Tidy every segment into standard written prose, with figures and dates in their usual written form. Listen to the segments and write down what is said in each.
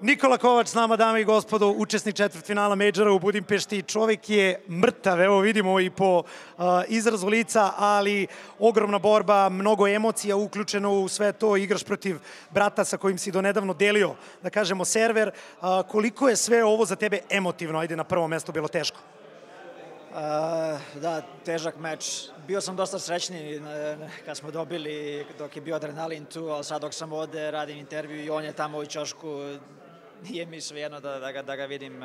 Nikola Kovač s nama, dame i gospodo, učesnik četvrtfinala Majora u Budimpešti. Čovek je mrtav, evo vidimo i po izrazu lica, ali ogromna borba, mnogo emocija uključeno u sve to. Igraš protiv brata sa kojim si donedavno delio, da kažemo, server. Koliko je sve ovo za tebe emotivno? Ajde, na prvom mestu bilo teško. Da, težak meč. Bio sam dosta srećni kad smo dobili, dok je bio adrenalin tu, ali sad dok sam ovde, radim intervju i on je tamo u ćošku, nije mi svejedno da ga vidim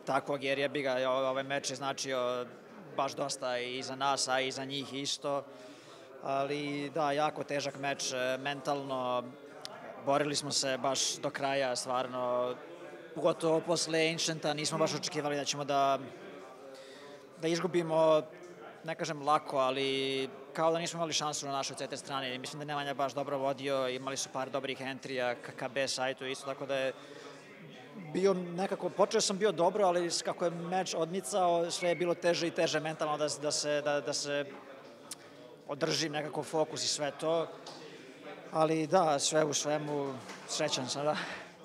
takvog, jer je bi ga, ovaj meč je značio baš dosta i za nas, a i za njih isto. Ali da, jako težak meč, mentalno, borili smo se baš do kraja, stvarno, pogotovo posle Ancienta nismo baš očekivali da ćemo da izgubimo, ne kažem lako, ali kao da nismo imali šansu na našoj CT strani. Mislim da je Nemanja baš dobro vodio, imali su par dobrih entrija ka B sajtu isto, tako da je bio nekako, počeo sam bio dobro, ali kako je meč odmicao, sve je bilo teže i teže mentalno da se održim nekako fokus i sve to. Ali da, sve u svemu, srećan sam, da.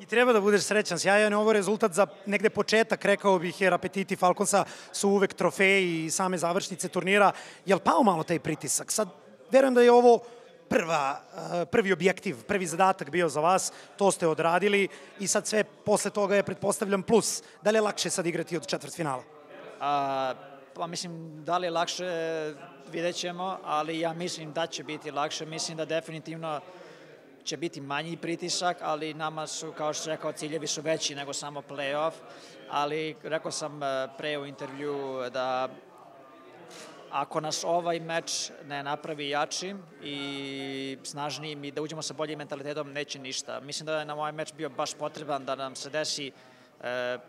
I treba da budeš srećan, sjajan je ovo rezultat za negde početak, rekao bih, jer apetiti Falconsa su uvek trofeji i same završnice turnira. Je li pao malo taj pritisak? Sad, verujem da je ovo prvi objektiv, prvi zadatak bio za vas, to ste odradili i sad sve posle toga je, pretpostavljam, plus. Da li je lakše sad igrati od četvrtfinala? Pa mislim, da li je lakše, vidjet ćemo, ali ja mislim da će biti lakše. Mislim da definitivno će biti manji pritisak, ali nama su, kao što rekao, ciljevi su veći nego samo play-off, ali rekao sam pre u intervju da ako nas ovaj meč ne napravi jačim i snažnijim i da uđemo sa boljim mentalitetom, neće ništa. Mislim da je nam ovaj meč bio baš potreban da nam se desi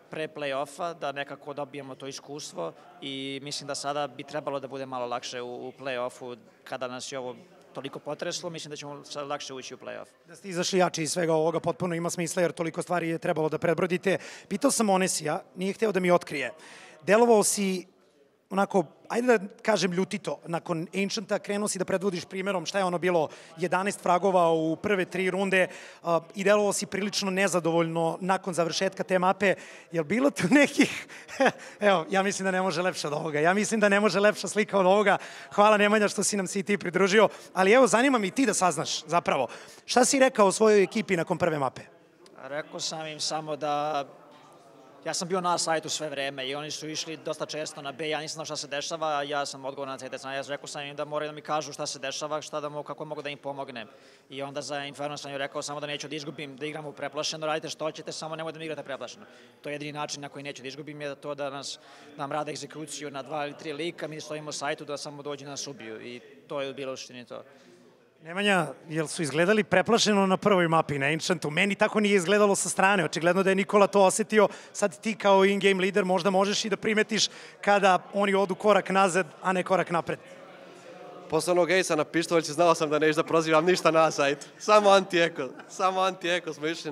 pre play-offa, da nekako dobijemo to iskustvo i mislim da sada bi trebalo da bude malo lakše u play-offu kada nas je ovo toliko potreslo, mislim da ćemo sad lakše ući u play-off. Da ste izašli jači iz svega ovoga, potpuno ima smisla, jer toliko stvari je trebalo da prebrodite. Pitao sam Onesija, nije hteo da mi otkrije. Delovao si onako, ajde da kažem ljutito, nakon Ancienta krenuo si da predvodiš primerom, šta je ono bilo, 11 fragova u prve 3 runde i delovao si prilično nezadovoljno nakon završetka te mape. Je li bilo tu nekih, evo, ja mislim da ne može lepša od ovoga, ja mislim da ne može lepša slika od ovoga. Hvala Nemanja što si nam se i ti pridružio, ali evo, zanima me i ti da saznaš zapravo. Šta si rekao o svojoj ekipi nakon prve mape? Rekao sam im samo da ja sam bio na sajtu sve vreme i oni su išli dosta često na B, ja nisam znao šta se dešava, ja sam odgovoran na CT strane, ja rekao sam im da moraju da mi kažu šta se dešava, kako mogu da im pomognem. I onda za Inferno sam im rekao samo da neću da izgubim, da igram u preplašeno, radite što hoćete, samo nemoj da mi igrate preplašeno. To je jedini način na koji neću da izgubim, je to da nam rade egzekuciju na 2 ili 3 lika, mi stojimo sajtu da samo dođe nas ubiju i to je bilo u suštini to. Nemanja, jel su izgledali preplašeno na prvoj mapi na Ancientu? Meni tako nije izgledalo sa strane. Očigledno da je Nikola to osetio. Sad ti kao in-game lider možda možeš i da primetiš kada oni odu korak nazad, a ne korak napred. Posle onog Ace-a na pištoljci znao sam da neću da prozivam ništa na sajtu. Samo anti-eko smo išli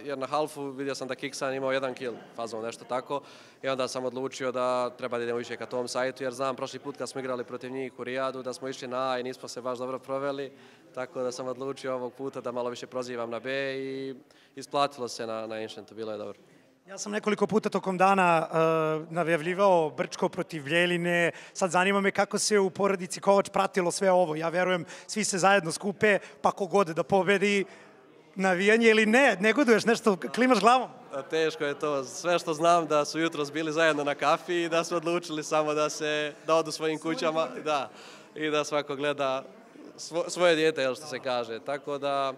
jer na halfu vidio sam da Kiksan imao 1 kill, fazom nešto tako. I onda sam odlučio da treba da idemo više ka tom sajtu, jer znam prošli put kad smo igrali protiv njih u Rijadu da smo išli na A i nismo se baš dobro proveli. Tako da sam odlučio ovog puta da malo više prozivam na B i isplatilo se na Ancientu, bilo je dobro. Ja sam nekoliko puta tokom dana najavljivao Brčko protiv Ljeline. Sad zanima me kako se u porodici Kovač pratilo sve ovo. Ja verujem, svi se zajedno skupe, pa kogod da pobedi, navijanje ili ne, negoduješ nešto, klimaš glavom? Teško je to. Sve što znam da su jutros bili zajedno na kafi i da su odlučili samo da odu svojim kućama i da svako gleda svoje dijete, što se kaže. Tako da,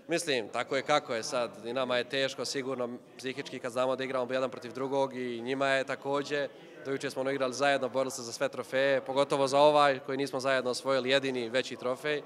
mislim, tako je kako je sad. I nama je teško, sigurno, psihički kad znamo da igramo jedan protiv drugog i njima je takođe. Do juče smo igrali zajedno, borili se za sve trofeje, pogotovo za ovaj koji nismo zajedno osvojili jedini veći trofej.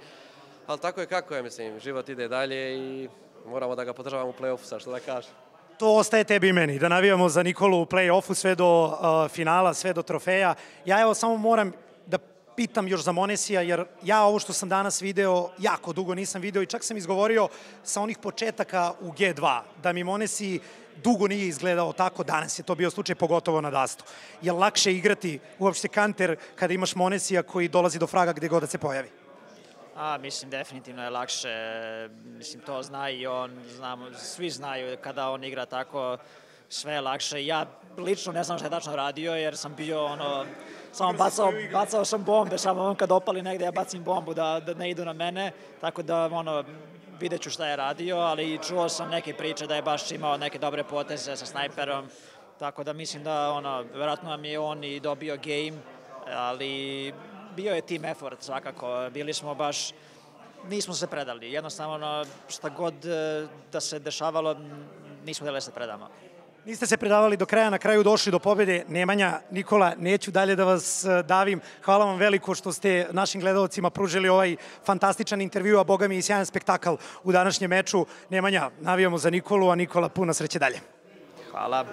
Ali tako je kako je, mislim, život ide dalje i moramo da ga podržavamo u play-offu, sad što da kažem. To ostaje tebi i meni, da navijamo za Nikolu u play-offu sve do finala, sve do trofeja. Ja evo samo moram da pitam još za Monesija, jer ja ovo što sam danas video, jako dugo nisam video i čak sam izgovorio sa onih početaka u G2, da mi Monesi dugo nije izgledao tako, danas je to bio slučaj, pogotovo na Dastu. Je lakše igrati uopšte kanter kada imaš Monesija koji dolazi do fraga gde god da se pojavi? Mislim, definitivno je lakše, mislim, to zna i on, znamo, svi znaju kada on igra tako, sve je lakše. Ja lično ne znam šta je tačno radio, jer sam bio, samo bacao sam bombe, samo on kad opali negde, ja bacim bombu da ne idu na mene, tako da, vidjet ću šta je radio, ali čuo sam neke priče da je baš imao neke dobre poteze sa snajperom, tako da mislim da, verovatno nam je on i dobio game, ali bio je team effort svakako, bili smo baš, nismo se predali, jednostavno šta god da se dešavalo, nismo hteli da se predamo. Niste se predavali do kraja, na kraju došli do pobjede. Nemanja, Nikola, neću dalje da vas davim. Hvala vam veliko što ste našim gledalcima pružili ovaj fantastičan intervju, a boga mi i sjajan spektakl u današnjem meču. Nemanja, navijamo za Nikolu, a Nikola, puno sreće dalje. Hvala.